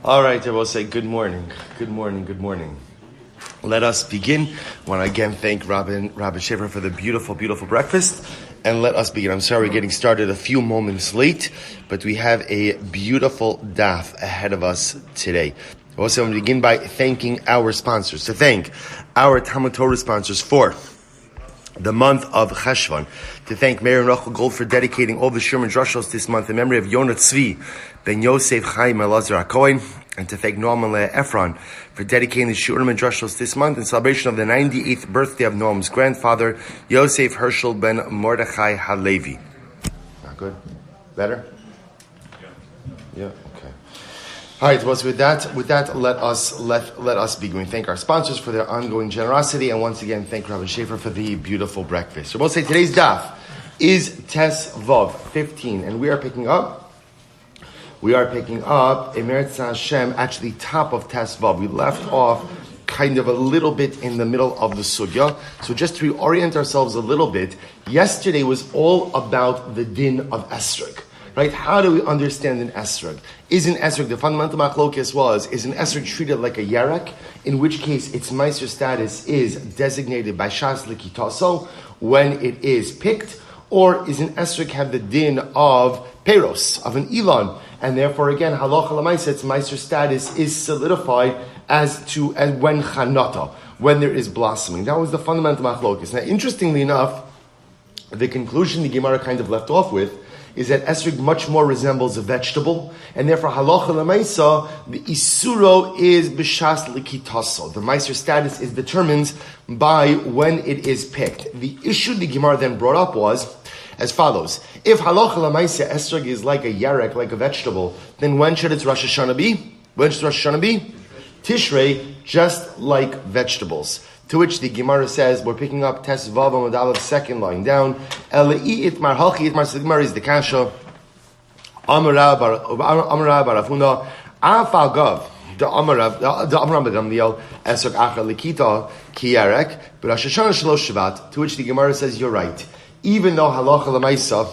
All right, I will say good morning. Good morning, good morning. Let us begin. I want to again thank Robyn Schaffer for the beautiful, beautiful breakfast. And let us begin. I'm sorry we're getting started a few moments late, but we have a beautiful daf ahead of us today. I also want to begin by thanking our sponsors. To thank our TALMUD TORAH sponsors for the month of Cheshvan. To thank Meir and Rochel for dedicating all the Shirman Drushos this month in memory of Yonah, Tzvi, Ben Yosef, Chaim, Elazar, HaKohen. And to thank Noam Leah Efron for dedicating the Shurim and Drushos this month in celebration of the 98th birthday of Noam's grandfather, Yosef Hershel ben Mordechai Halevi. Not good? Better? Yeah, okay. All right, well, so with that, let us begin. We thank our sponsors for their ongoing generosity, and once again, thank Rabbi Schaffer for the beautiful breakfast. So we'll say today's daf is Tes Vav 15, and we are picking up Emeretz Hashem, actually top of Tes Vav. We left off kind of a little bit in the middle of the sugya. So just to reorient ourselves a little bit, yesterday was all about the din of esrog. Right? How do we understand an esrog? Is an esrog, the fundamental machlokes was, is an esrog treated like a yarek, in which case its meiser status is designated by shas likitaso when it is picked, or is an esrog have the din of peros, of an ilan, and therefore again, halacha l'maisa, its meiser status is solidified as when chanata, when there is blossoming. That was the fundamental machlokes. Now, interestingly enough, the conclusion the Gemara kind of left off with is that esrog much more resembles a vegetable, and therefore halacha l'maisa, the isuro is b'shas likitaso. The meiser status is determined by when it is picked. The issue the Gemara then brought up was as follows: if halacha l'maisa esrog is like a yarek, like a vegetable, then when should its Rosh Hashana be? When should Rosh Hashana be? Tishrei, just like vegetables. To which the Gemara says, we're picking up Tes Vav Amud Aleph, second line down. Elei itmar halchi itmar. So the Gemara is the kasha. Amara barafuna afal gav the Amara begamliel esrog achar likita kiyarek. But Rosh Hashana shalosh Shabbat. To which the Gemara says, you're right. Even though halacha l'maisa,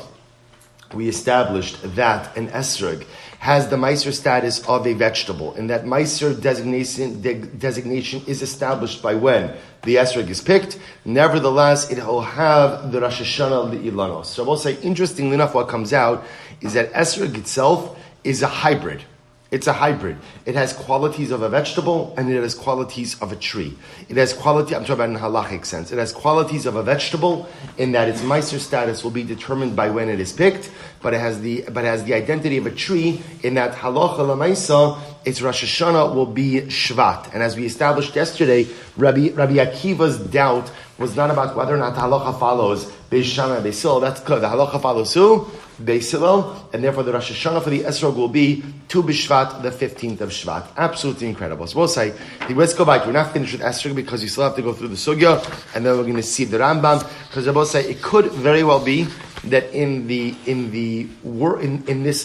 we established that an esrog has the meiser status of a vegetable, and that meiser designation is established by when the esrog is picked. Nevertheless, it will have the Rosh Hashana li'ilanos. So I will say, interestingly enough, what comes out is that esrog itself is a hybrid. It's a hybrid. It has qualities of a vegetable and it has qualities of a tree. It has quality, I'm talking about in a halachic sense. It has qualities of a vegetable in that its meiser status will be determined by when it is picked, but it has the identity of a tree in that halacha l'maisa, its Rosh Hashana will be Shvat. And as we established yesterday, Rabbi Akiva's doubt was not about whether or not the halacha follows Beis Shammai and Beis Hillel. That's clear. The halacha follows who? Beis Hillel, and therefore the Rosh Hashana for the esrog will be 2 B'Shvat, the 15th of Shvat. Absolutely incredible. So we'll say, let's go back. We're not finished with esrog because we still have to go through the sugya, and then we're going to see the Rambam, because I will say it could very well be that in this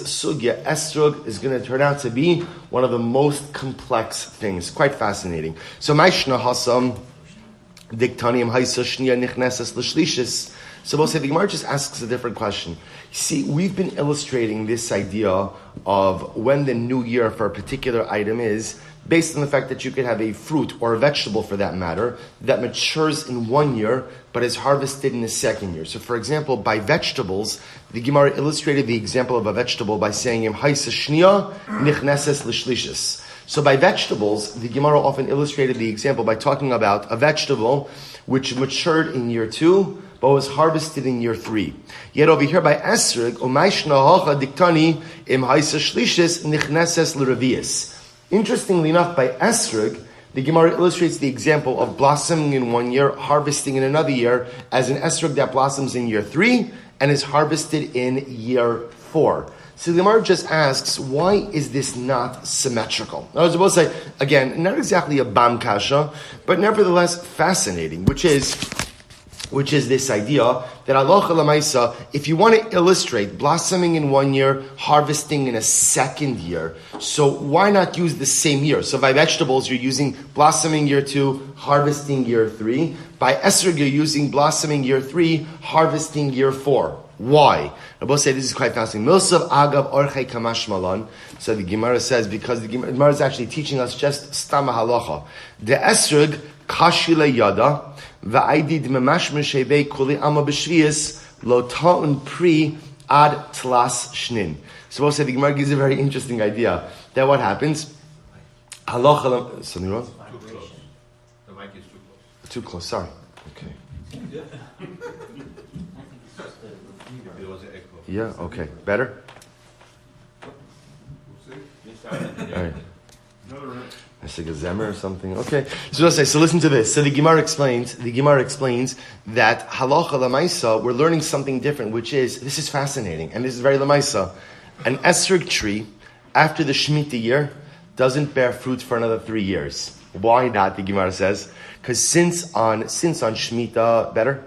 sugya, esrog is going to turn out to be one of the most complex things. Quite fascinating. So Maishna Hasam Diktanim Haisa Shnia Nichnesas L'Shlishis. So we'll say the Gemara just asks a different question. See, we've been illustrating this idea of when the new year for a particular item is, based on the fact that you could have a fruit or a vegetable for that matter that matures in 1 year but is harvested in the second year. So for example, by vegetables, the Gemara illustrated the example of a vegetable by saying Im Haisa Shnia Nichneses L'Shlishis. So by vegetables, the Gemara often illustrated the example by talking about a vegetable which matured in year 2 but was harvested in year 3. Yet over here by esrog, umayshna hacha diktani im haisa shlishis nichneses l'revius. Interestingly enough, by esrog, the Gemara illustrates the example of blossoming in 1 year, harvesting in another year, as an esrog that blossoms in year 3 and is harvested in year 4. So the Gemara just asks, why is this not symmetrical? I was about to say, again, not exactly a bam kasha, but nevertheless fascinating, which is this idea that halacha l'maisa, if you want to illustrate blossoming in 1 year, harvesting in a second year, so why not use the same year? So by vegetables, you're using blossoming year 2, harvesting year 3. By esrog, you're using blossoming year 3, harvesting year 4. Why? Rabbi say this is quite fascinating. Milsav agav orchei kamash malan. So the Gemara says, because the Gemara is actually teaching us just stama halacha. The esrog kashile yada va'aidid memash meshevei kuli ama b'shvius lo ta'un pri ad tlas shnin. So we'll say the Gemara gives a very interesting idea that what happens. Halacha. Something wrong? Too close. The mic is too close. Too close. Sorry. Okay. There was an echo. Yeah. Okay. Better. All right. It's like a zemer or something. Okay. So let's say. So listen to this. So the Gemara explains. That halacha lamaisa. We're learning something different, which is this is fascinating, and this is very lamaisa. An esrog tree after the Shemitah year doesn't bear fruit for another 3 years. Why not? The Gemara says because since on Shemitah, better.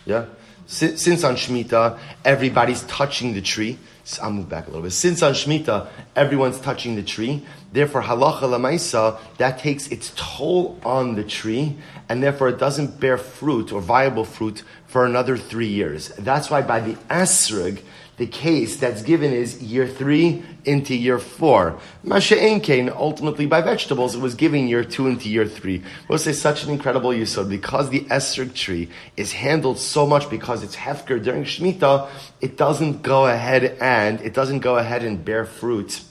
Yeah. Since on Shemitah, everybody's touching the tree. So I'll move back a little bit. Since on Shemitah, everyone's touching the tree. Therefore, halacha lamaisa, that takes its toll on the tree, and therefore it doesn't bear fruit or viable fruit for another 3 years. That's why by the esrog, the case that's given is year 3 into year 4. Masha'en kain, ultimately by vegetables, it was given year 2 into year 3. We'll say such an incredible yisod, because the esrog tree is handled so much because it's hefker during Shemitah, it doesn't go ahead and bear fruit.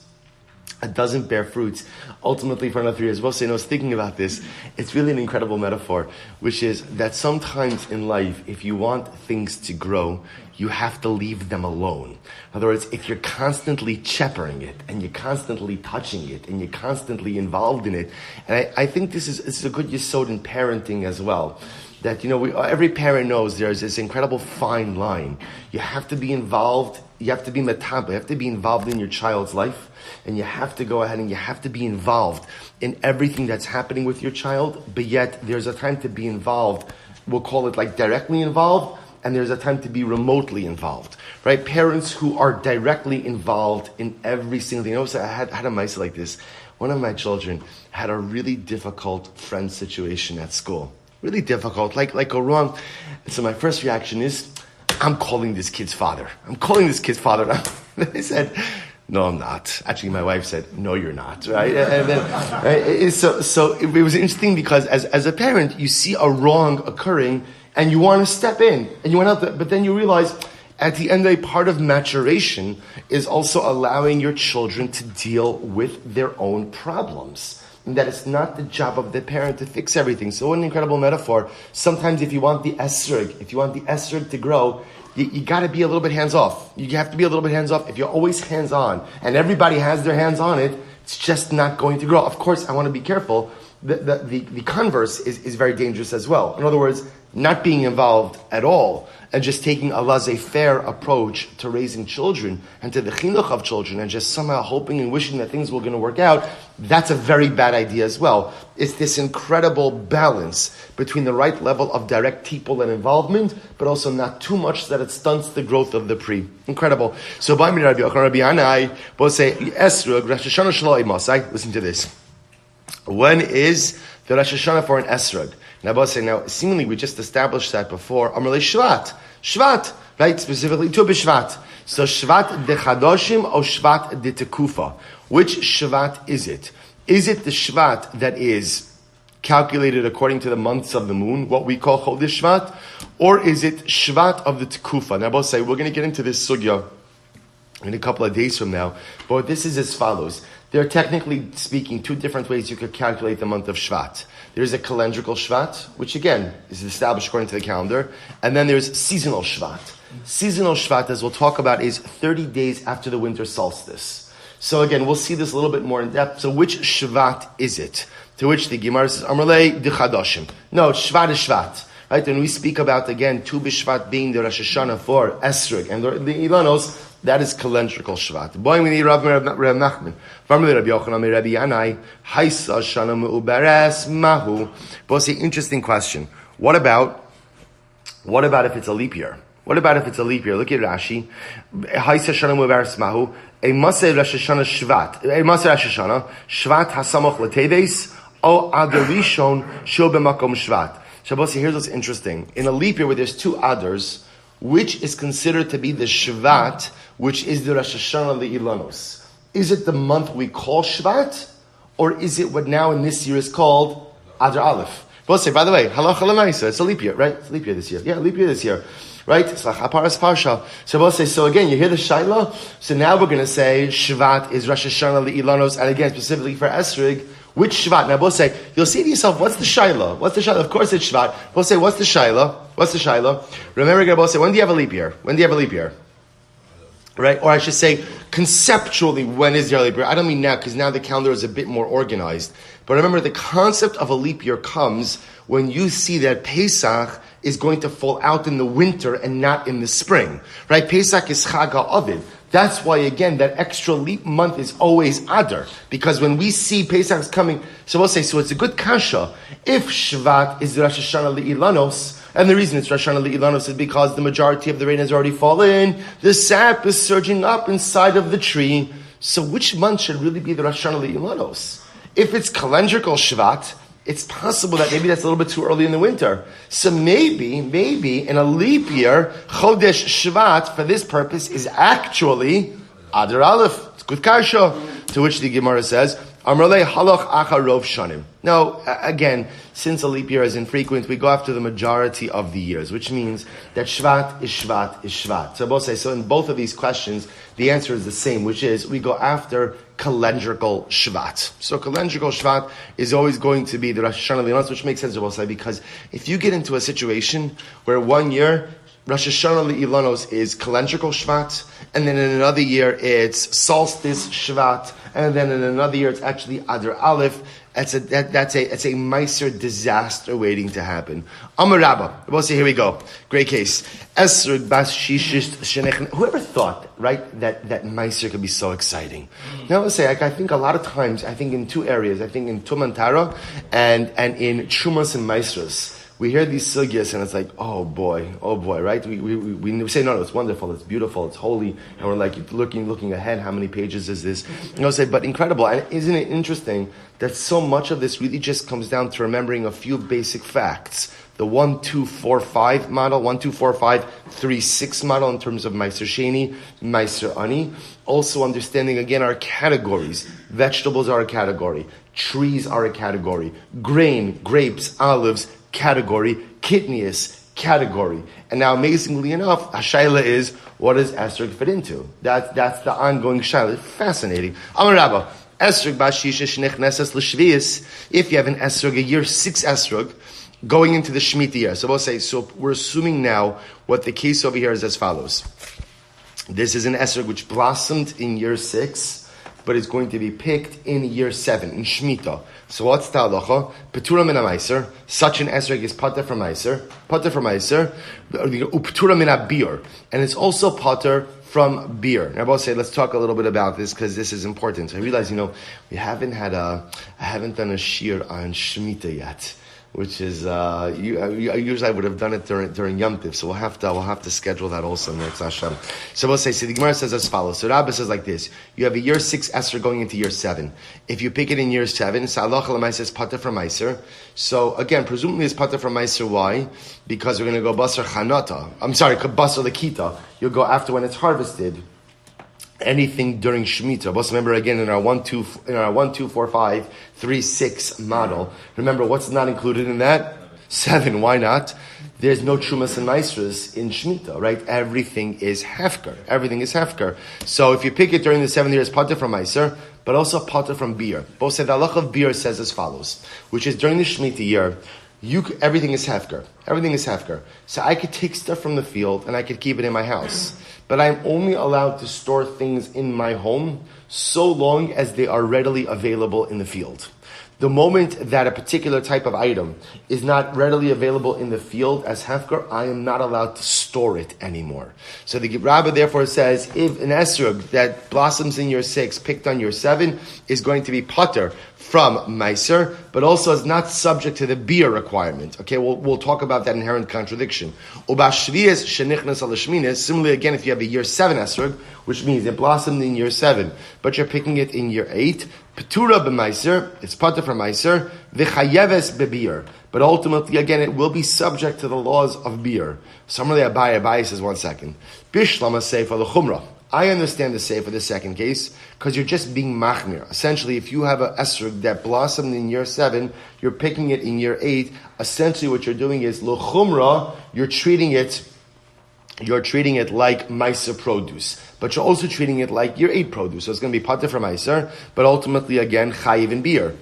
It doesn't bear fruits ultimately for another 3 years. We'll say, I was thinking about this. It's really an incredible metaphor, which is that sometimes in life, if you want things to grow, you have to leave them alone. In other words, if you're constantly shepherding it, and you're constantly touching it, and you're constantly involved in it, and I think this is a good yesod in parenting as well. That, every parent knows there's this incredible fine line. You have to be involved, you have to be metaba, you have to be involved in your child's life, and you have to go ahead and you have to be involved in everything that's happening with your child, but yet there's a time to be involved, we'll call it like directly involved, and there's a time to be remotely involved, right? Parents who are directly involved in every single thing. I had a mice like this. One of my children had a really difficult friend situation at school. Really difficult, like go wrong. And so my first reaction is, I'm calling this kid's father. And I said, no, I'm not. Actually, my wife said, no, you're not, right? And then, right? So it was interesting because as a parent, you see a wrong occurring and you want to step in and you want to help, but then you realize at the end of the day, part of maturation is also allowing your children to deal with their own problems. And that it's not the job of the parent to fix everything. So what an incredible metaphor. Sometimes if you want the esrog to grow, you got to be a little bit hands off. You have to be a little bit hands off. If you're always hands on and everybody has their hands on it, it's just not going to grow. Of course, I want to be careful. The converse is very dangerous as well. In other words, not being involved at all and just taking a laissez-faire approach to raising children and to the chinuch of children and just somehow hoping and wishing that things were going to work out, that's a very bad idea as well. It's this incredible balance between the right level of direct tipul and involvement, but also not too much that it stunts the growth of the pre. Incredible. So, by me, Rabbi Hanai, both say, Esrog, Rosh Hashanah Shaloi Masai. Listen to this. When is the Rosh Hashanah for an esrog? Now, seemingly we just established that before. Amrle Shvat, right? Specifically to B'Shvat. So Shvat de Chadoshim or Shvat de Tekufa? Which Shvat is it? Is it the Shvat that is calculated according to the months of the moon, what we call Chodesh Shvat, or is it Shvat of the Tekufa? Now, both say we're going to get into this sugya in a couple of days from now, but this is as follows. There are, technically speaking, 2 different ways you could calculate the month of Shvat. There's a calendrical Shvat, which again is established according to the calendar, and then there's seasonal Shvat. Seasonal Shvat, as we'll talk about, is 30 days after the winter solstice. So again, we'll see this a little bit more in depth. So which Shvat is it? To which the Gemara says, Amrlei Dichadoshim. No, Shvat is Shvat. Right? When we speak about, again, Tu B'Shvat being the Rosh Hashanah for Esrog and the Ilanos, that is calendrical Shvat. Boy, we need Rav Nachman. Family Rabbi Yochanan, Rabbi Yanai, Haisa Shana Me'uberes Mahu. Both say, interesting question. What about if it's a leap year? What about if it's a leap year? Look at Rashi. Haisa Shana Me'uberes Mahu. A Maseh Rosh Hashanah Shvat. A Maseh Rosh Hashanah Shvat Hasamach Leteves. O Adarishon Sho B'Makom Shvat. Shabbos, here's what's interesting. In a leap year where there's 2 Adars, which is considered to be the Shvat, which is the Rosh Hashanah Le'ilanos? Is it the month we call Shvat, or is it what now in this year is called Adar Aleph? We'll say, by the way, halacha l'maisa, it's a leap year, right? It's a leap year this year. Yeah, leap year this year. Right? It's like Haparas Parsha. So we'll say, so again, you hear the Shaila? So now we're going to say Shvat is Rosh Hashanah Le'ilanos, and again, specifically for Esrig, which Shvat? Now we'll say, you'll say to yourself, what's the Shaila? What's the Shaila? Of course it's Shvat. We'll say, what's the Shaila? What's the Shaila? Remember, we'll say, when do you have a leap year? When do you have a leap year? Right? Or I should say, conceptually, when is your leap year? I don't mean now, because now the calendar is a bit more organized. But remember, the concept of a leap year comes when you see that Pesach is going to fall out in the winter and not in the spring. Right? Pesach is Chag HaAvid. That's why, again, that extra leap month is always Adar. Because when we see Pesach's coming, so we'll say, so it's a good kasha. If Shvat is Rosh Hashanah Le'ilanos, and the reason it's Rosh Hashanah Le'ilanos is because the majority of the rain has already fallen, the sap is surging up inside of the tree. So which month should really be the Rosh Hashanah Le'ilanos? If it's calendrical Shvat, it's possible that maybe that's a little bit too early in the winter. So maybe in a leap year, Chodesh Shvat for this purpose is actually Adar Aleph. It's good kasha. To which the Gemara says, Amrle haloch acharov shanim. Now, again, since a leap year is infrequent, we go after the majority of the years, which means that Shvat is Shvat is Shvat. So both say, so in both of these questions, the answer is the same, which is we go after calendrical Shvat. So calendrical Shvat is always going to be the Rosh Hashanah Le'ilanos, which makes sense, Rabbi, because if you get into a situation where one year Rosh Hashanah Le'ilanos is calendrical Shvat, and then in another year it's solstice Shvat, and then in another year it's actually Adar Aleph. That's a Meiser disaster waiting to happen. Amar Rabba. We'll say, here we go. Great case. Esrog bas shishish shenech. Whoever thought, right, that Meiser could be so exciting? Now let's say, I think a lot of times, I think in two areas, I think in Tumantara and in Trumas and Meisros, we hear these sugyas and it's like, oh boy, right? We say, no, it's wonderful, it's beautiful, it's holy, and we're like looking ahead, how many pages is this? Say, but incredible. And isn't it interesting that so much of this really just comes down to remembering a few basic facts? The 1, 2, 4, 5 model, 1, 2, 4, 5, 3, 6 model in terms of Meiser Sheni, Meiser Ani. Also understanding again our categories. Vegetables are a category. Trees are a category. Grain, grapes, olives, category. Kidneys, category. And now amazingly enough, Hashaila is, what does Esrog fit into? That's the ongoing Shaila. Fascinating. Amar Rabba, Esrog Bashisha Shnech Nesas L'Shvius. If you have an Esrog, a year 6 Esrog, going into the Shemitah year. So we'll say, so we're assuming now what the case over here is as follows. This is an esrog which blossomed in year 6, but is going to be picked in year 7, in Shemitah. So what's the halacha? Petura min ha-meiser. Such an esrog is pater from meiser. Petura min ha-bir. And it's also pater from beer. Now, I'll say, let's talk a little bit about this because this is important. I realize, I haven't done a shir on Shemitah yet, which is usually I would have done it during Yom Tiv, so we'll have to schedule that also next Hashem. So we'll say, so the Gemara says as follows. So Rabbi says like this: you have a year 6 Esser going into year 7. If you pick it in year 7, so Allah Chalamai says pater from Meiser. So again, presumably it's pater from Meiser. Why? Because we're going to go basar chanata. I'm sorry, basar lekita. You'll go after when it's harvested. Anything during Shemitah. But remember again in our 1, 2, 4, 5, 3, 6 model. Remember what's not included in that? 7. Why not? There's no Trumas and Meisras in Shemitah, right? Everything is Hefker. So if you pick it during the 7 years, pater from Meiser, but also pater from beer. Both say the halach of beer says as follows, which is during the Shemitah year, everything is Hefker. So I could take stuff from the field and I could keep it in my house. But I'm only allowed to store things in my home so long as they are readily available in the field. The moment that a particular type of item is not readily available in the field as hefker, I am not allowed to store it anymore. So the Rabbi therefore says, if an esrog that blossoms in year 6, picked on year 7, is going to be pater from Meiser, but also is not subject to the beer requirement. Okay, we'll talk about that inherent contradiction. Similarly, again, if you have a year 7 esrog, which means it blossomed in year 7, but you're picking it in year 8, Petura b'meiser, it's pater from meiser, v'chayeves b'beer. but ultimately, again, it will be subject to the laws of beer. Somebody Abai says, 1 second. Bishlama seifa l'chumra. I understand the seifa, the second case, because you're just being machmir. Essentially, if you have an esrog that blossomed in year 7, you're picking it in year 8. Essentially, what you're doing is l'chumra. You're treating it like Meiser produce, but you're also treating it like year 8 produce. So it's going to be pater from Meiser, but ultimately again chayiv in beer.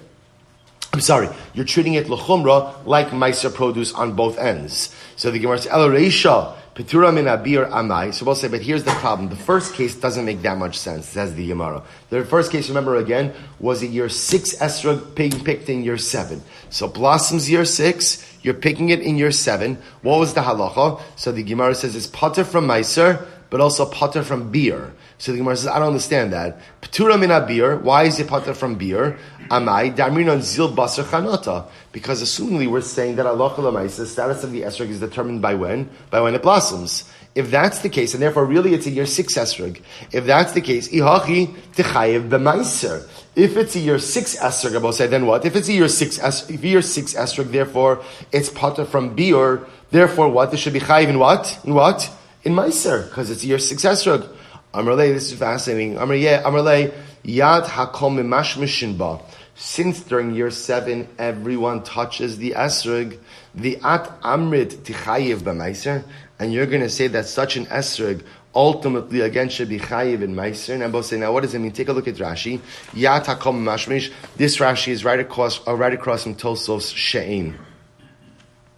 I'm sorry, you're treating it l'chumra like Meiser produce on both ends. So the Gemara says, El Reisha, Petura min abir amai. So we'll say, but here's the problem. The first case doesn't make that much sense, says the Gemara. The first case, remember again, was a year 6 esrog being picked in year 7. So blossoms year 6, you're picking it in year 7. What was the halacha? So the Gemara says it's pater from Meiser, but also pater from beer. So the Gemara says, I don't understand that. Petura min abir, why is it pater from beer? Amai, darmin on zil basar chanota. Because assumingly we're saying that halacha l'maisa, the status of the esrog is determined by when? By when it blossoms. If that's the case, and therefore really it's a year 6 esrog. If that's the case, ihachi techayev b'maiser. If it's a year 6 esrog, I will say, then what? If it's a year 6 esrog, therefore it's pater from beer. Therefore what? This should be chayev in what? In what? In maiser, because it's a year 6 esrog. Amrlei, this is fascinating. Amrlei, yad hakom mimashmishin ba. Since during year 7 everyone touches the esrog, the at amrit tichayev b'maiser, and you're going to say that such an esrog ultimately again should be chayiv in meiser. And I'm both saying, now what does it mean? Take a look at Rashi. Yat hakom mashmish. This Rashi is right across from Tosos She'in.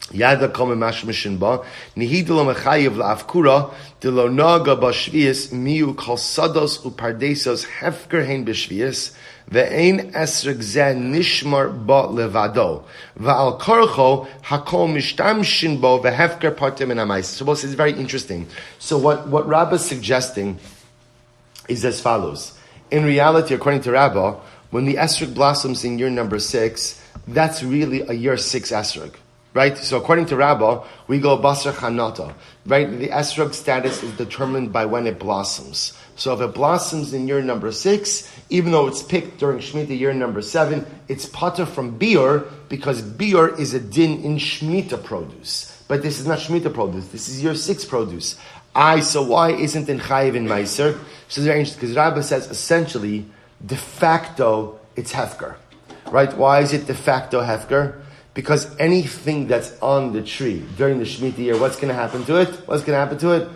Yad hakom mashmishin ba nihidlo mechayiv la'afkura delo naga b'shvius miu kol sados upardesos hefker hein b'shvius. Ve'ein esrog zeh nishmar ba levado. Va'al korcho hakol mishtamshin bo ve'hefker partim in amais. So it's very interesting. So what Rabbah is suggesting is as follows. In reality, according to Rabbah, when the esrog blossoms in year number 6, that's really a year 6 esrog. Right? So according to Rabbah, we go basar chanata. Right? The esrog status is determined by when it blossoms. So if it blossoms in year number 6, even though it's picked during Shemitah year number 7, it's pater from beer, because beer is a din in Shemitah produce. But this is not Shemitah produce, this is year 6 produce. So why isn't it chayiv in Meiser? So it's very interesting, because Rabbah says essentially, de facto, it's hefker. Right? Why is it de facto hefker? Because anything that's on the tree during the Shemitah year, what's going to happen to it?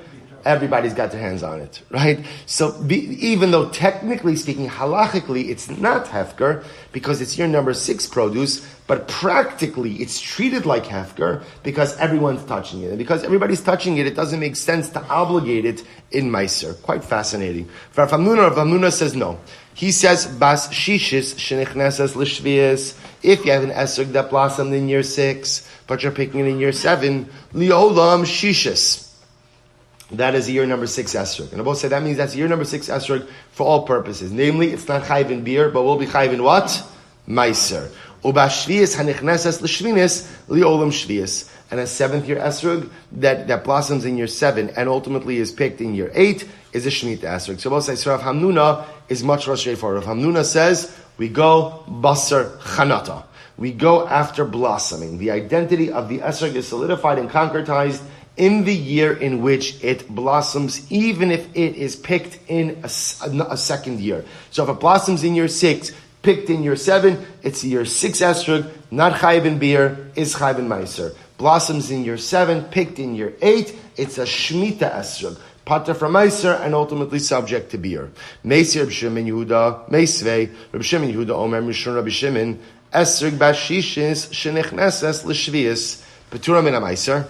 Everybody's got their hands on it, right? So even though technically speaking, halachically, it's not hefker, because it's year number 6 produce, but practically it's treated like hefker, because everyone's touching it. And because everybody's touching it, it doesn't make sense to obligate it in Meiser. Quite fascinating. Rav Hamnuna says no. He says, Bas shishis shenichnesas l'shvias. If you have an esrog that blossomed in year 6, but you're picking it in year 7, liolam shishis. That is year number 6 esrog. And I both say that means that's year number 6 esrog for all purposes. Namely, it's not chayiv in beer, but will be chayiv in what? Meiser. Uba shvias hanichnesas l'shvinis liolam shvias. And a 7th year esrog that blossoms in year 7 and ultimately is picked in year 8 is a Shemitah esrog. So we'll say, Rav Hamnuna is much more straightforward. Rav Hamnuna says, we go basar chanata. We go after blossoming. The identity of the esrog is solidified and concretized in the year in which it blossoms, even if it is picked in a second year. So if it blossoms in year 6, picked in year 7, it's year 6 esrog, not chayiv in beer, is chayiv in meiser. Blossoms in year 7, picked in year 8, it's a Shemitah esrog, pater from meiser, and ultimately subject to beer. Meisir Reb Shimon Yehuda, Meisvei, Reb Shimon Yehuda, Omer Mishon Rabbi Shimon, esrog bashishis shenichneses l'shvius, petura min ha-meiser,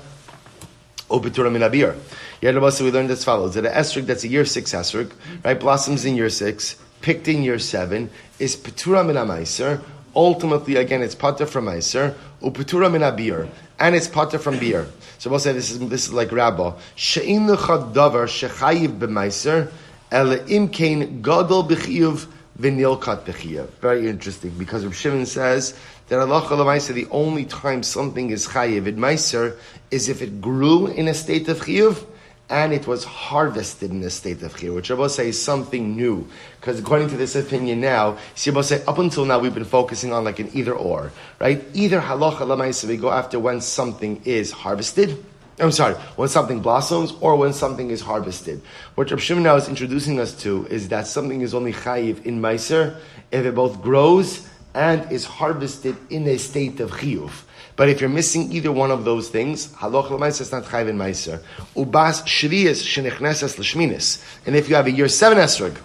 O Petura min abir. We learned as follows: that an esrog that's a year 6 esrog, right, blossoms in year 6, picked in year 7, is Petura min meiser. Ultimately, again, it's pater from meiser, O Petura min abir, and it's pater from beer. So we'll say this is like Rabbah. She'in lechad davar shechayiv b'meiser, ele imkein gadol b'chiyuv v'nilkat b'chiyuv. Very interesting, because Reb Shimon says that halacha l'maisa, the only time something is chayiv in meiser is if it grew in a state of chiyuv and it was harvested in a state of chiyuv, which Rabbi say is something new. Because according to this opinion now, Rabbi say up until now we've been focusing on like an either or, right? Either halacha lamaisa, we go after when something is harvested. When something blossoms or when something is harvested. What Rabbi Shimon now is introducing us to is that something is only chayiv in meiser if it both grows and is harvested in a state of chiyuv. But if you're missing either one of those things, halacha l'meiser is not chayiv in meiser. Ubas shviyas shenichnesas l'shminis. And if you have a year 7 esrog,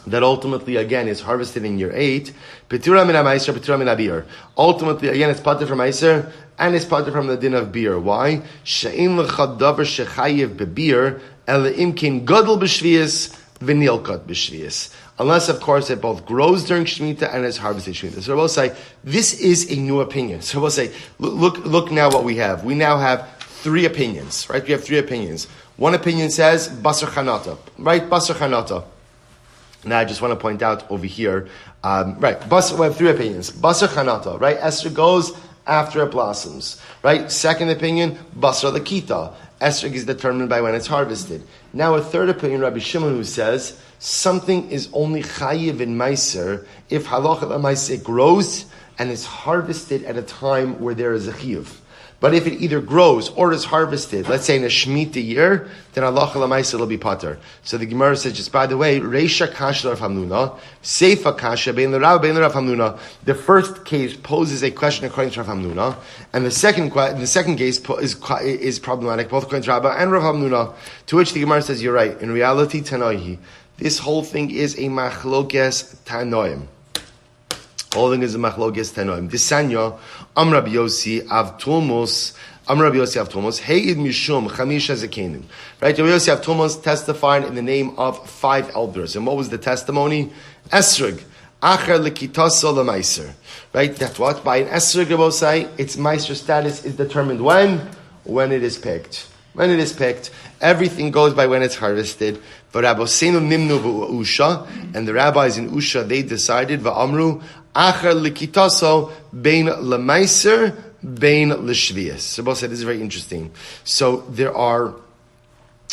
that ultimately again is harvested in year 8, petura min ha-meiser, petura min ha-bir. Ultimately again it's pater from meiser, and it's pater from the din of beer. Why? She'in l'chad davar shechayiv bebeer, ele imkin gadol b'shviyas, v'nilkat b'shviyas. Unless, of course, it both grows during Shemitah and is harvested Shemitah. So we'll say, this is a new opinion. So we'll say, look now what we have. We now have 3 opinions, right? We have 3 opinions. One opinion says, basar chanata, right? Basar chanata. Now I just want to point out over here, we have 3 opinions. Basar chanata, right? Esther goes after it blossoms, right? Second opinion, basar lakita. Esrog is determined by when it's harvested. Now a third opinion, Rabbi Shimon, who says something is only chayiv in meiser if halacha l'meiser grows and is harvested at a time where there is a chiyuv. But if it either grows or is harvested, let's say in a Shemitah year, then halacha l'meiser will be pater. So the Gemara says, just by the way, Reisha kasha Rav Hamnuna, Seifa kasha bein l'Rav bein l'Rav Hamnuna. The first case poses a question according to Rav Hamnuna, and the second case is problematic both according to Rabba and Rav Hamnuna. To which the Gemara says, you're right. In reality, Tanoihi, this whole thing is a machlokes tanoim. Holding is a machlokes tanoim. Disanya, Rabbi Yossi av Tulmus, Rabbi Yossi av Tulmus, Heid Mishum Chamisha Zekenim. Right, Rabbi Yossi av Tulmus testified in the name of 5 elders. And what was the testimony? Esrog, Acher Lekitaso Lemeiser. Right, that's what? By an Esrog, Rabbi say, its Meiser status is determined when? When it is picked. When it is picked, everything goes by when it's harvested. But Rabosenu Nimnu Usha, and the rabbis in Usha, they decided, Va'amru, Acher Lekitaso Bein Lemeiser, Bein Leshvias. So Rabbi said, this is very interesting. So Rabbi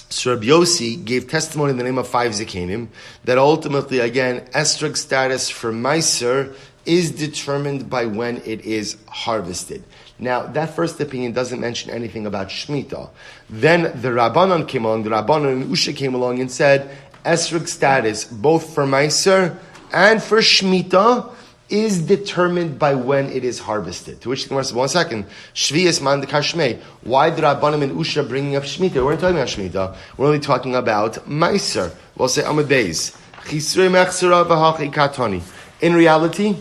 Yossi gave testimony in the name of 5 Zekenim, that ultimately, again, estrog status for Meiser is determined by when it is harvested. Now, that first opinion doesn't mention anything about Shemitah. Then the Rabbanon came along, the Rabbanon and Usha came along and said, esrog status, both for Meiser and for Shemitah, is determined by when it is harvested. To which the Gemara said, 1 second, Shviyas man dekashmei. Why did Rabbanim and Usha bringing up Shemitah? We weren't talking about Shemitah. We're only talking about Meiser. We'll say Amud Beis. Chisrei mechsera v'hachi katoni. In reality,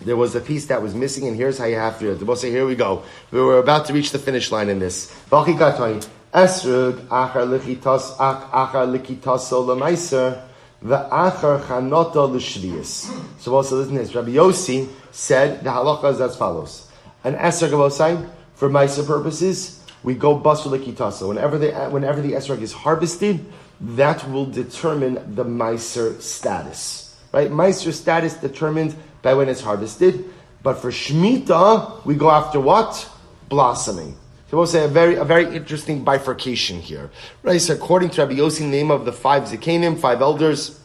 there was a piece that was missing, and here's how you have to do it. We'll say, here we go. We were about to reach the finish line in this. V'hachi katoni. Esrog achar likitaso l'meiser. The achar chanota l'shviyas. So also listen to this. Rabbi Yossi said the halacha is as follows: an esrog avosai for meiser purposes, we go basur l'kitaso. Whenever the esrog is harvested, that will determine the meiser status. Right? Meiser status determined by when it's harvested. But for Shemitah, we go after what? Blossoming. So we'll say a very interesting bifurcation here. Right, so according to Rabbi Yossi, name of the 5 Zekenim, 5 elders,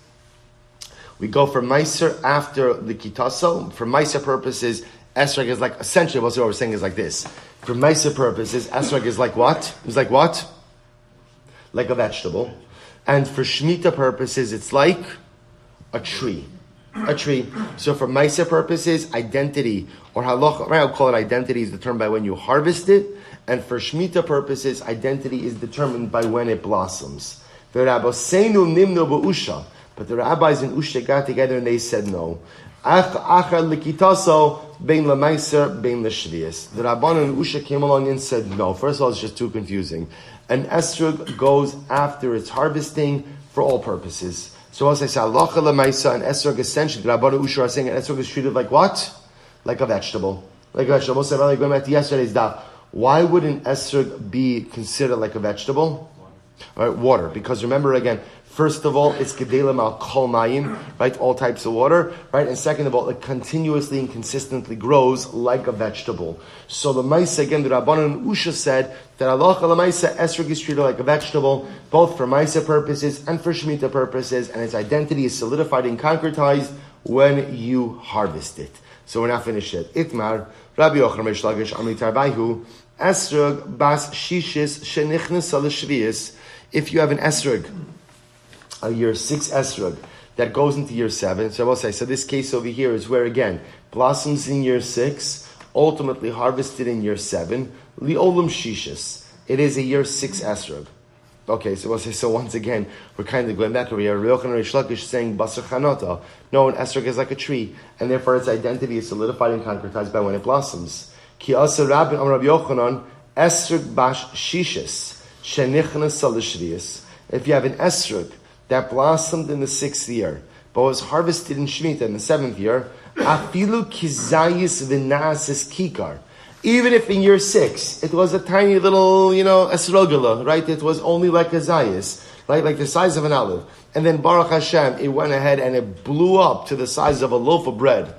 we go for Meiser after the Kitaso. For Meiser purposes, Esrog is like, essentially what we're saying is like this. For Meiser purposes, Esrog is like what? It's like what? Like a vegetable. And for Shemitah purposes, it's like a tree. A tree. So for Meiser purposes, identity, or halacha, right, I'll call it identity, is determined by when you harvest it. And for Shemitah purposes, identity is determined by when it blossoms. But the rabbis in Usha got together and they said no. The Rabbanon in Usha came along and said no. First of all, it's just too confusing. An estrog goes after its harvesting for all purposes. So once I say halacha l'maisa, an estrog essentially, the Rabbanon Usha are saying an estrog is treated like what? Like a vegetable. Like a vegetable. So going back to yesterday's daf. Why would an esrog be considered like a vegetable? All right, water. Because remember again, first of all, it's kedelim al kol mayim, right? All types of water, right? And second of all, it continuously and consistently grows like a vegetable. So the Maisa, again, the Rabbanan and Usha said, that halacha l'maisa esrog is treated like a vegetable, both for maisa purposes and for shemitah purposes, and its identity is solidified and concretized when you harvest it. So we're not finished yet. Itmar, Rabbi Yochanan Meishlagish Amitar Baihu, esrog bas shishis shenichnes al-shvius. If you have an esrog, a year 6 esrog, that goes into year 7. So I will say, so this case over here is where, again, blossoms in year 6, ultimately harvested in year 7. Li'olam shishis. It is a year 6 esrog. Okay, so we'll say, so once again, we're kind of going back over here. Rabbi Yochanan Reish saying, Basar Chanota. No, an esrog is like a tree, and therefore its identity is solidified and concretized by when it blossoms. Ki asa Rabbi Yochanan, esrog bash shishis, shenichnas salishvius. If you have an esrog that blossomed in the 6th year, but was harvested in Shemitah in the 7th year, afilu kizayis v'nasis kikar. Even if in year 6, it was a tiny little, esrogala, right? It was only like a zayis, right? Like the size of an olive. And then Baruch Hashem, it went ahead and it blew up to the size of a loaf of bread.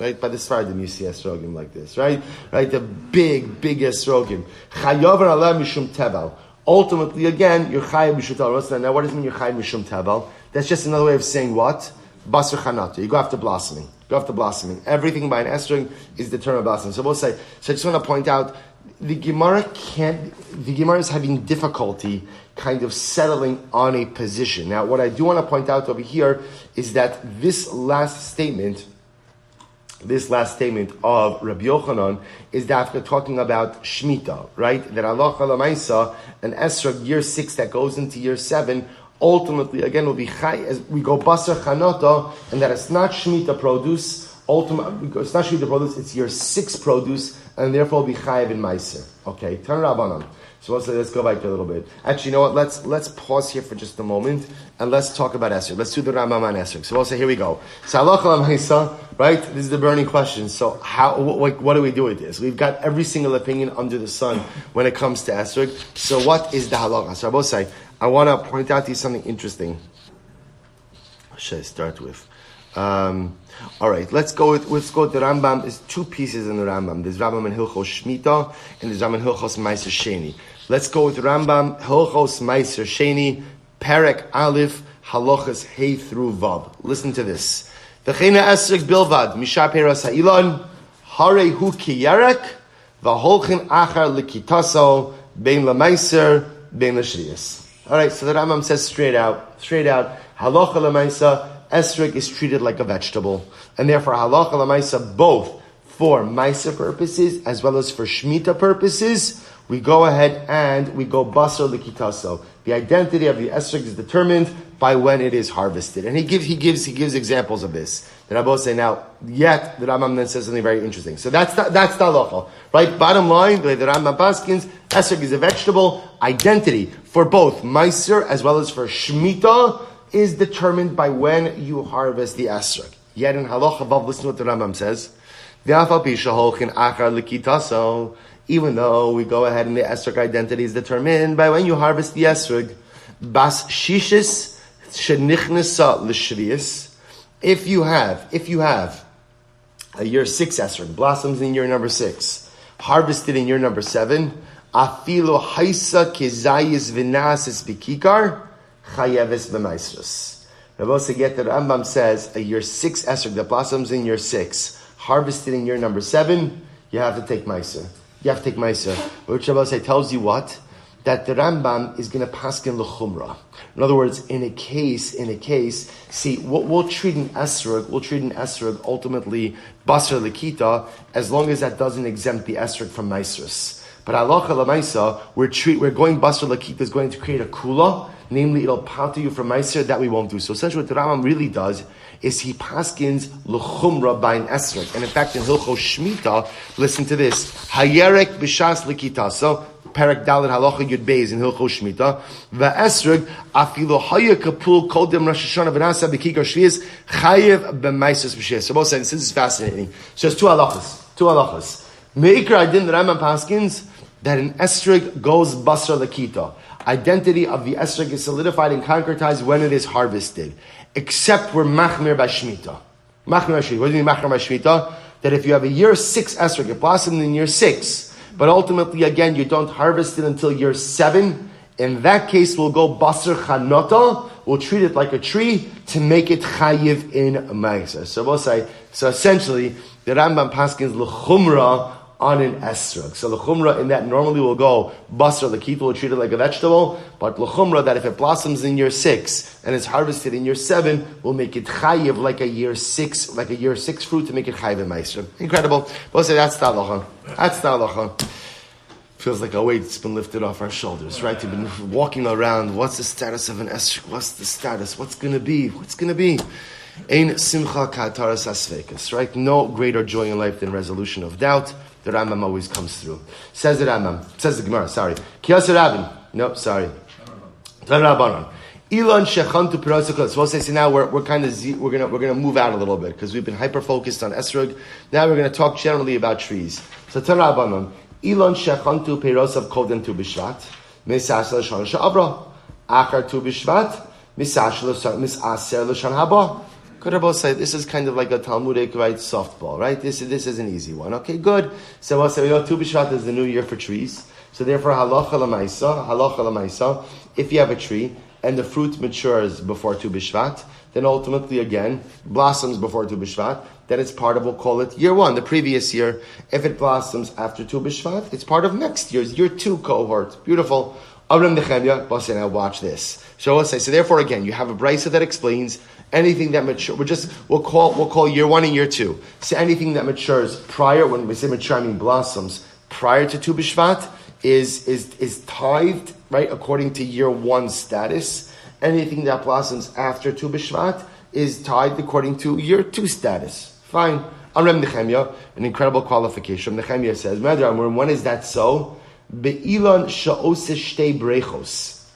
Right? By the Sfardim, you see esrogim like this, right? Right? The big esrogim. Chayav aleh mishum tevel. Ultimately, again, you're chayav mishum tevel. Now, what does it mean you're chayav mishum tevel? That's just another way of saying what? Basar chanata. You go after blossoming. Everything by an esrog is determined by blossoming. So we'll say, so I just want to point out, the Gemara is having difficulty kind of settling on a position. Now, what I do want to point out over here is that this last statement of Rabbi Yochanan is that after talking about Shemitah, right? That halacha l'maisa, an esrog year 6 that goes into year 7, ultimately, again, will be chai, as we go basar chanota, and that it's not Shemitah produce, it's not Shemitah produce, it's year 6 produce, and therefore will be chayiv in meiser. Okay, turn Rabbanan. So let's go back a little bit. Actually, you know what? Let's pause here for just a moment and let's talk about esrog. Let's do the Rambam on esrog. So we'll say, here we go. So halacha l'maisa, right? This is the burning question. So what do we do with this? We've got every single opinion under the sun when it comes to esrog. So what is the halacha? So I will say, I want to point out to you something interesting. What should I start with? All right, let's go with the Rambam. There's 2 pieces in the Rambam. There's Rambam and Hilchos Shemitah, and there's Rambam and Hilchos Meiser Sheni. Let's go with Rambam, Hilchos Meiser Sheni, Perek Aleph, Halachas Hey through Vav. Listen to this. V'cheina esrog bilvad, misha peras ha'ilon, harei hu ki yarek, v'holchin achar likitaso, bein l'meiser, bein l'shriyas. All right, so the Rambam says straight out, halacha l'maisa, esrog is treated like a vegetable, and therefore halacha l'maisa, both for maisa purposes as well as for shemitah purposes, we go ahead and we go basar l'kitaso. The identity of the esrog is determined by when it is harvested, and he gives examples of this. The Rabbi say now, yet the Rambam then says something very interesting. So that's the halacha, right? Bottom line, the way the Rambam paskins, esrog is a vegetable. Identity for both meiser as well as for shemitah is determined by when you harvest the esrog. Yet in halacha vav, listen to what the Rambam says. Even though we go ahead and the esrog identity is determined by when you harvest the esrog, bas shishis shenichnesa l'shvius. If you have a year 6 esrog, blossoms in year number 6, harvested in year number 7, afilo haisa kezayis v'nasis b'kikar, chayeves b'maisrus. Rabbi Silber, the Rambam says a year 6 esrog that blossoms in year 6, harvested in year number 7, you have to take meiser. Which Rabbi Silber tells you what? That the Rambam is going to paskin l'chumra. In other words, in a case, see, we'll treat an esrog ultimately basar l'kita, as long as that doesn't exempt the esrog from meiserus. But halacha l'maisa, we're going basar l'kita is going to create a kula, namely it'll palter you from meiser, that we won't do. So essentially what the Rambam really does is he paskins l'chumra by an esrog. And in fact, in Hilchos Shemitah, listen to this, hayerek b'shas l'kita. So Perek Dalet Halacha Yud Beis in Hilchos Shemitah. V'esrog afilo haya kapul kodem Rosh Hashana v'nasa b'kikar shvius chayev b'meisus b'shvius. So both sides, this is fascinating. So there's two halachas. Meikar Adin the Rambam paskins that an esrog goes basar l'kita. Identity of the esrog is solidified and concretized when it is harvested. Except we're machmir by Shemitah. What do you mean machmir by Shemitah? That if you have a year 6 esrog, it blossomed in year 6, but ultimately, again, you don't harvest it until year 7. In that case, we'll go basar chanota. We'll treat it like a tree to make it chayiv in ma'aser. So we'll say, so essentially, the Rambam paskins l'chumra on an esrog. So l'chumra in that normally will go basar l'kita, will treat it like a vegetable, but l'chumra that if it blossoms in year 6 and it's harvested in year 7, we'll make it chayiv like a year 6, fruit to make it chayiv in ma'aser. Incredible. We'll say that's the halacha. That's the halacha. Feels like a weight's been lifted off our shoulders, right? You've been walking around. What's the status of an esrog? What's the status? What's going to be? What's going to be? Ein simcha ka'taras asvekas, right? No greater joy in life than resolution of doubt. The Rambam always comes through. Says the Rambam. Says the Gemara. Sorry. Kiyas Rabin. Nope. Sorry. Rabbanon. Elon shechantu pirosakos. We'll say, so now we're gonna move out a little bit because we've been hyper focused on esrog. Now we're gonna talk generally about trees. So Tan Rabbanon. Ilon shechantu peirosav kodem tu b'shvat, misas l'shon sha'avra, achar tu b'shvat, misaser l'shon haba. Could I say this is kind of like a Talmudic, right, softball, right? This is an easy one. Okay, good. So we'll say, tu b'shvat is the new year for trees. So therefore, halacha l'maisa, if you have a tree and the fruit matures before Tu B'Shvat, then ultimately again, blossoms before Tu B'Shvat, then it's part of, we'll call it year 1, the previous year. If it blossoms after Tu B'Shvat, it's part of next year's year 2 cohort. Beautiful. Avram Nechemya, now watch this. So we'll say, so therefore again, you have a brisa that explains anything that matures, we'll call year 1 and year 2. So anything that matures prior, when we say mature, I mean blossoms, prior to Tu B'Shvat, is tithed, right, according to year 1 status. Anything that blossoms after Tu B'Shvat is tithed according to year 2 status. Fine. Amrem Nechemya, an incredible qualification. Nechemya says, when is that so? Be'ilon sha'ose shtei brechos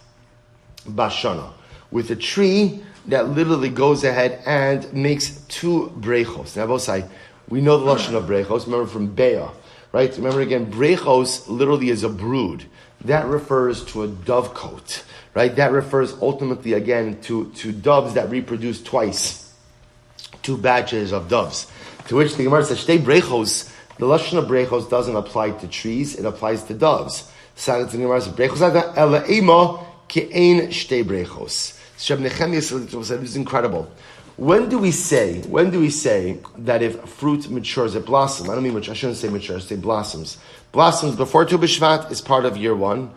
bashana. With a tree that literally goes ahead and makes 2 brechos. Now, Bosai, we know the lashon of brechos. Remember from Beah. Right? Remember again, brechos literally is a brood. That refers to a dovecote. Right? That refers ultimately again to doves that reproduce twice. 2 batches of doves. To which the Gemara says, Shtei brechos, the lashon of brechos doesn't apply to trees, it applies to doves. So the Gemara says, brechos ela ema ke'ein shtei brechos. Sheb Nechemya said, this is incredible. When do we say that if fruit matures, it blossoms? I don't mean mature, I shouldn't say mature, I say blossoms. Blossoms before Tu B'Shvat is part of year 1.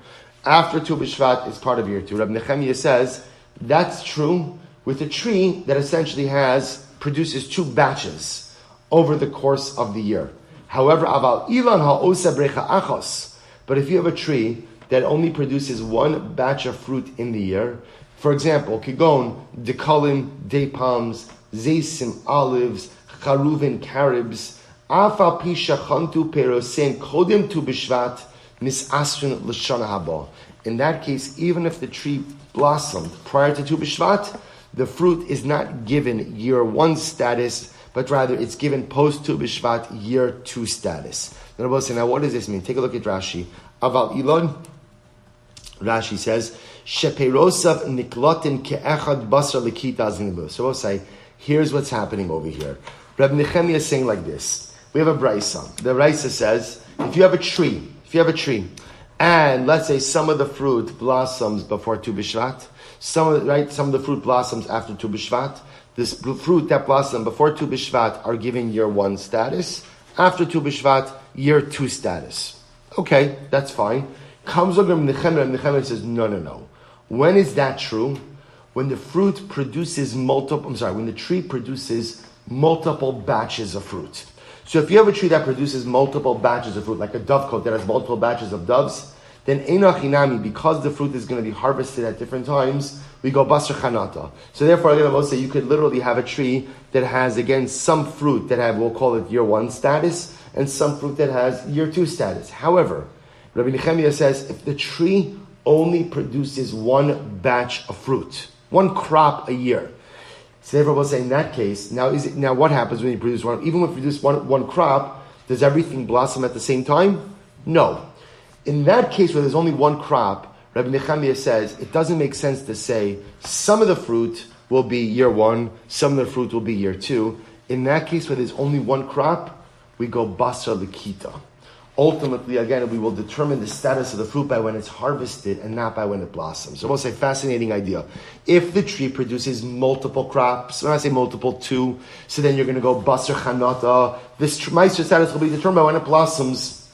After Tu B'Shvat is part of year 2. Rabbi Nechemya says that's true with a tree that essentially produces 2 batches over the course of the year. However, aval ilan ha'osa brecha achos. But if you have a tree that only produces 1 batch of fruit in the year, for example, kigon, dekalim, day palms, zaysim, olives, charuvin, caribs, afa pisha chantu perosen kodim Tu B'Shvat misasrin l'shana haba. In that case, even if the tree blossomed prior to Tu B'Shvat, the fruit is not given year 1 status, but rather it's given post Tu B'Shvat year 2 status. Now what does this mean? Take a look at Rashi. Aval ilon, Rashi says, Sheperosav niklotin ke'echad basar lekita zinibu. So we'll say, here's what's happening over here. Rabbi Nechemya is saying like this. We have a brisa. The brisa says, if you have a tree, and let's say some of the fruit blossoms before Tu B'Shvat, some of the fruit blossoms after Tu B'Shvat, this fruit that blossomed before Tu B'Shvat are given year 1 status, after Tu B'Shvat, year 2 status. Okay, that's fine. Comes over Nechemya says, no. When is that true? When the fruit produces when the tree produces multiple batches of fruit. So if you have a tree that produces multiple batches of fruit, like a dovecote that has multiple batches of doves, then einachinami, because the fruit is going to be harvested at different times, we go basar chanata. So therefore, I will say you could literally have a tree that has, again, some fruit that we'll call it year 1 status, and some fruit that has year 2 status. However, Rabbi Nechemya says, if the tree only produces 1 batch of fruit, 1 crop a year, so therefore we'll say in that case, now what happens when you produce one? Even when you produce one crop, does everything blossom at the same time? No. In that case where there's only 1 crop, Rabbi Nechemya says it doesn't make sense to say some of the fruit will be year 1, some of the fruit will be year 2. In that case where there's only 1 crop, we go basar lekita. ultimately, again, we will determine the status of the fruit by when it's harvested and not by when it blossoms. So we'll say, fascinating idea. If the tree produces multiple crops, when I say multiple, 2, so then you're going to go basar chanata. This meiser status will be determined by when it blossoms,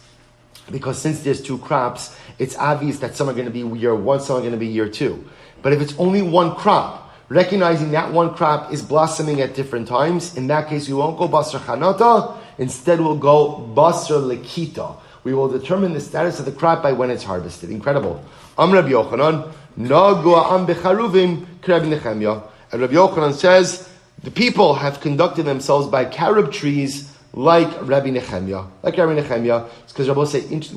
because since there's 2 crops, it's obvious that some are going to be year 1, some are going to be year 2. But if it's only 1 crop, recognizing that 1 crop is blossoming at different times, in that case we won't go basar chanata. Instead, we'll go basar lekita. We will determine the status of the crop by when it's harvested. Incredible. Rabbi Yochanan, Nagua am becharuvim k'Rabbi Nechemya. And Rabbi Yochanan says the people have conducted themselves by carob trees like Rabbi Nechemya. Like Rabbi Nechemya, because Rabbi will say, what's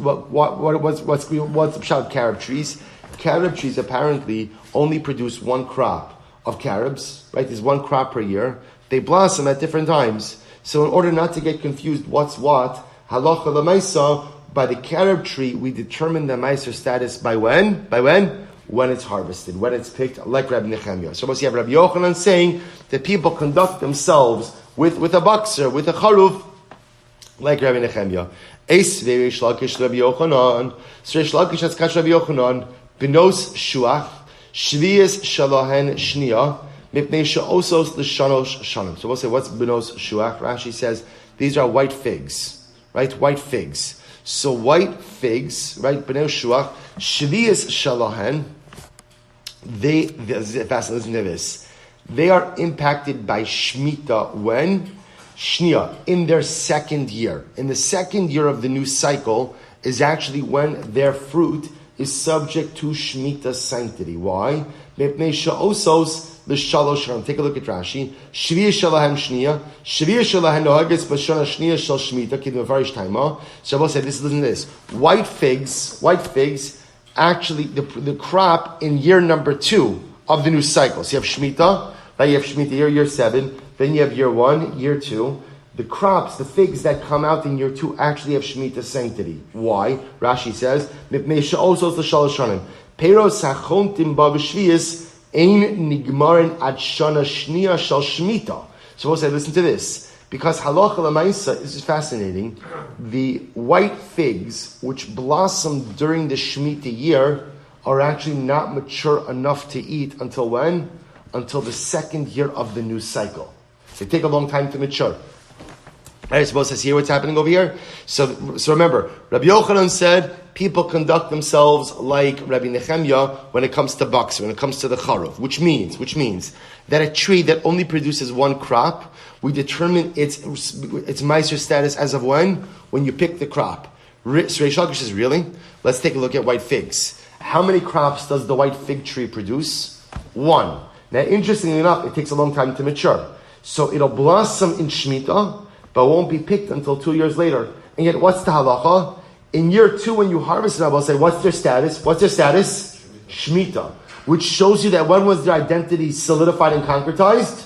the pshat carob trees? Carob trees apparently only produce 1 crop of carobs. Right, there's 1 crop per year. They blossom at different times. So in order not to get confused what's what, halacha l'maisa, by the carob tree, we determine the meiser status by when? By when? When it's harvested, when it's picked, like Rabbi Nechemya. So you have Rabbi Yochanan saying that people conduct themselves with a boxer, with a charuv, like Rabbi Nechemya. Eis Reish Lakish Rabbi Yochanan, Reish Lakish has kash Rabbi Yochanan, Benos Shuach, Shvius Shalohen Shnia, so we'll say, what's benos shuach? Rashi says, these are white figs, right? White figs. So white figs, right? Benos shuach, shvius shalahen, listen to this. They are impacted by Shemitah when? Shnia, in their 2nd year. In the 2nd year of the new cycle is actually when their fruit is subject to Shemitah's sanctity. Why? L'shalosh. Take a look at Rashi. Shviya shalahem shniya. Shviya shalahem nohagetz b'shana shniya shal shmita. Kidnu varish taima. Shabbos said, listen to this. White figs, actually the crop in year number 2 of the new cycle. So you have Shemitah, right? You have Shemitah year 7. Then you have year 1, year 2. The crops, the figs that come out in year 2 actually have Shemitah sanctity. Why? Rashi says, Mipnei she'osos l'shalosh shanim. Peros hachontim ba b'shviyas ein nigmarin ad shana shniya shal shmita. So we'll say, listen to this. Because halacha l'maisa, this is fascinating, the white figs, which blossom during the Shemitah year, are actually not mature enough to eat until when? Until the 2nd year of the new cycle. They take a long time to mature. Are you supposed to see what's happening over here? So remember, Rabbi Yochanan said people conduct themselves like Rabbi Nechemya when it comes to boxer, when it comes to the charuv, which means that a tree that only produces 1 crop, we determine its meiser status as of when? When you pick the crop. Reish Lakish says, really? Let's take a look at white figs. How many crops does the white fig tree produce? 1. Now, interestingly enough, it takes a long time to mature. So it'll blossom in Shemitah, but won't be picked until 2 years later. And yet, what's the halacha? In year 2, when you harvest it, I will say, what's their status? Shemitah. Which shows you that when was their identity solidified and concretized?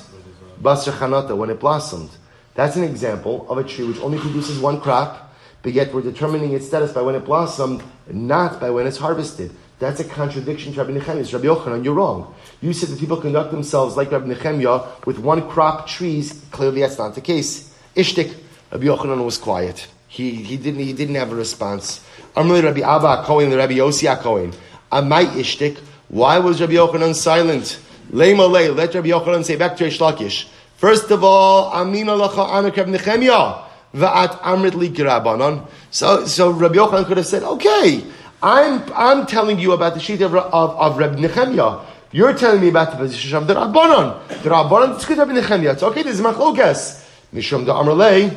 Basar chanata, when it blossomed. That's an example of a tree which only produces 1 crop, but yet we're determining its status by when it blossomed, not by when it's harvested. That's a contradiction to Rabbi Nechemya. Rabbi Yochanan, you're wrong. You said that people conduct themselves like Rabbi Nechemya with 1 crop trees. Clearly, that's not the case. Ishtik, Rabbi Yochanan was quiet. He didn't have a response. Amrli Rabbi Abba HaKohen, the Rabbi Yossi HaKohen. Amai Ishtik. Why was Rabbi Yochanan silent? Leima lei. Let Rabbi Yochanan say back to Reish Lakish. First of all, Amina lacha anak Rabbi Nechemya va'at amrit li kirabanan. So Rabbi Yochanan could have said, okay, I'm telling you about the sheet of Rabbi Nechemya. You're telling me about the position of the Rabbanon. The Rabbanon is good Rabbi Nechemya. It's okay. This is machlokas. Mishum da Amrlei,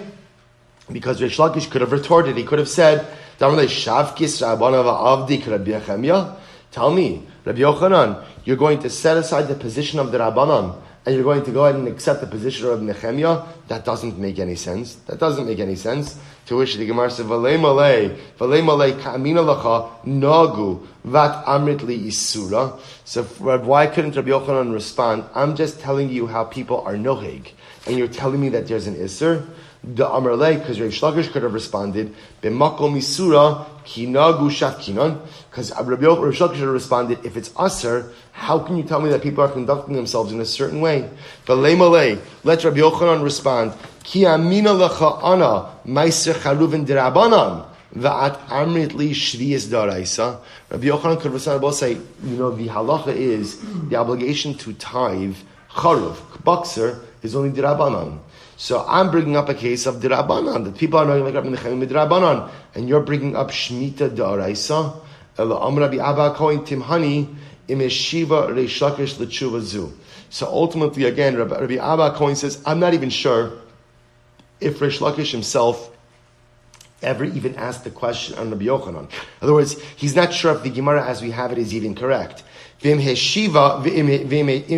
because Reish Lakish could have retorted. He could have said, "Amrlei shavkis Rabbanav avdi Rabbi Nechemya." Tell me, Rabbi Yochanan, you're going to set aside the position of the Rabbanon and you're going to go ahead and accept the position of Nechemya? That doesn't make any sense. To which the Gemara said, "V'lei malei ka'amina lacha nagu vat amrit li isura." So why couldn't Rabbi Yochanan respond? I'm just telling you how people are noheg, and you're telling me that there's an isur. The Amarlei, because Reish Lakish could have responded, "B'makom isura ki nagu shafkinon," because Reish Lakish should have responded, "If it's aser, how can you tell me that people are conducting themselves in a certain way?" V'lei malei, let Rabbi Yochanan respond, "Ki amina lecha ana meiser charuvin derabanan." Va'at amrit li shviyas daraisa. Rabbi Yochanan could say, the halacha is the obligation to tithe charuv, bakser, is only dirabanan. So I'm bringing up a case of dirabanan, that people are knowing like Rabbi Nechemia dirabanan, and you're bringing up shmita daraisa. Ela am Rabbi Abba Kohen timhani im yeshiva reish lakish l'tshuva zu. So ultimately, again, Rabbi Abba Kohen says, I'm not even sure if Reish Lakish himself ever even asked the question on Rabbi Yochanan. In other words, he's not sure if the Gemara as we have it is even correct. V'im heshiva,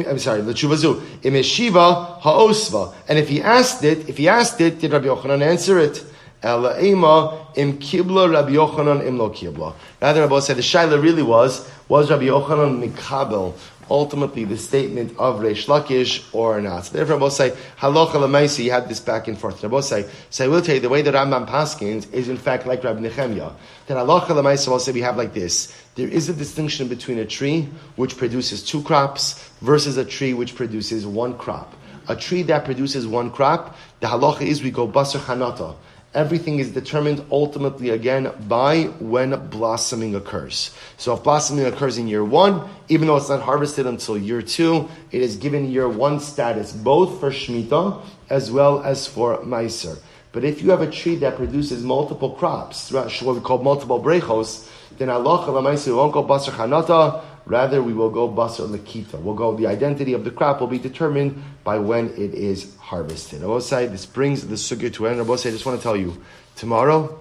I'm sorry, l'tshuva zu. Im heshiva ha'osva. And if he asked it, did Rabbi Yochanan answer it? Ela ema im kibla Rabbi Yochanan im lo kibla. Rather, Rabbi said the shaila really was Rabbi Yochanan mikabel ultimately the statement of Reish Lakish or not. So therefore, Rabbi say halacha l'maisi. You had this back and forth. Rabbi say, I will tell you the way that Rambam paskins is in fact like Rabbi Nechemia. That halacha l'maisi will say we have like this. There is a distinction between a tree which produces 2 crops versus a tree which produces 1 crop. A tree that produces 1 crop, the halacha is we go basar chanata. Everything is determined ultimately again by when blossoming occurs. So if blossoming occurs in year 1, even though it's not harvested until year 2, it is given year 1 status, both for Shemitah as well as for Meiser. But if you have a tree that produces multiple crops, what we call multiple brechos, then Allah Meiser won't go basar chanata, rather we will go basar lekita. The identity of the crop will be determined by when it is harvested. Rabosai, this brings the sugya to end. Rabosai, I just want to tell you, tomorrow,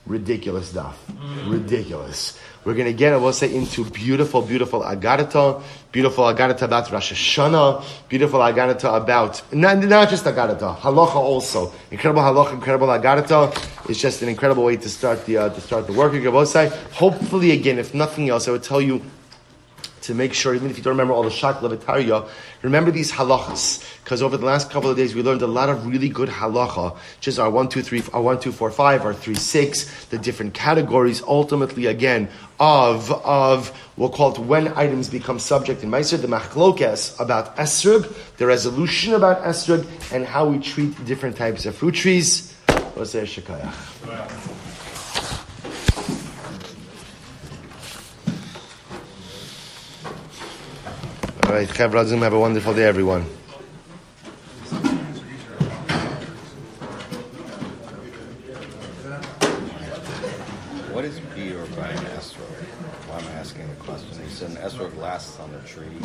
ridiculous daf. Ridiculous. We're going to get, Rabosai, into beautiful agadata about Rosh Hashana, beautiful agadata about, not just agadata, halacha also. Incredible halacha, incredible agadata. It's just an incredible way to start the work. Rabosai, hopefully again, if nothing else, I would tell you to make sure, even if you don't remember all the shak levitaria, remember these halachas. Because over the last couple of days, we learned a lot of really good halacha. Just our 1, 2, 3, our 1, 2, 4, 5, our 3, 6, the different categories, ultimately again, of we'll call it when items become subject in Meiser, the machlokes about esrog, the resolution about esrog, and how we treat different types of fruit trees. All right, Chevra Zoom, have a wonderful day, everyone. What is beer by an esrog? Why am I asking the question? He said an esrog lasts on the tree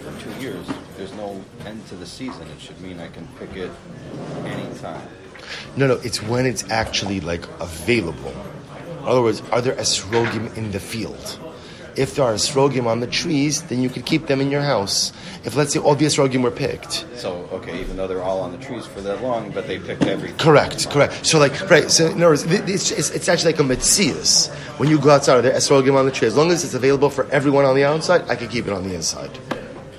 for 2 years. If there's no end to the season, it should mean I can pick it anytime. No, it's when it's actually available. In other words, are there esrogim in the field? If there are esrogim on the trees, then you could keep them in your house. If, let's say, all the esrogim were picked. So, okay, even though they're all on the trees for that long, but they picked everything. Correct. So, so in other words, it's actually like a metzius. When you go outside, are there esrogim on the tree? As long as it's available for everyone on the outside, I can keep it on the inside.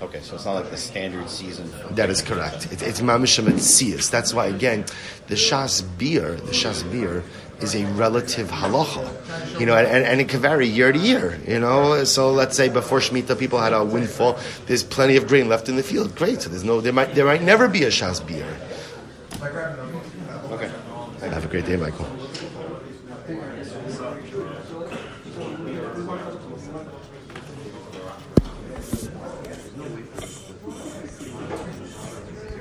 Okay, so it's not like the standard season. That is correct. It's mamish metzius. That's why, again, the shas beer is a relative halacha, and it can vary year to year, So let's say before Shemitah, people had a windfall. There's plenty of grain left in the field. Great. So there might never be a shas beer. Okay. Have a great day, Michael.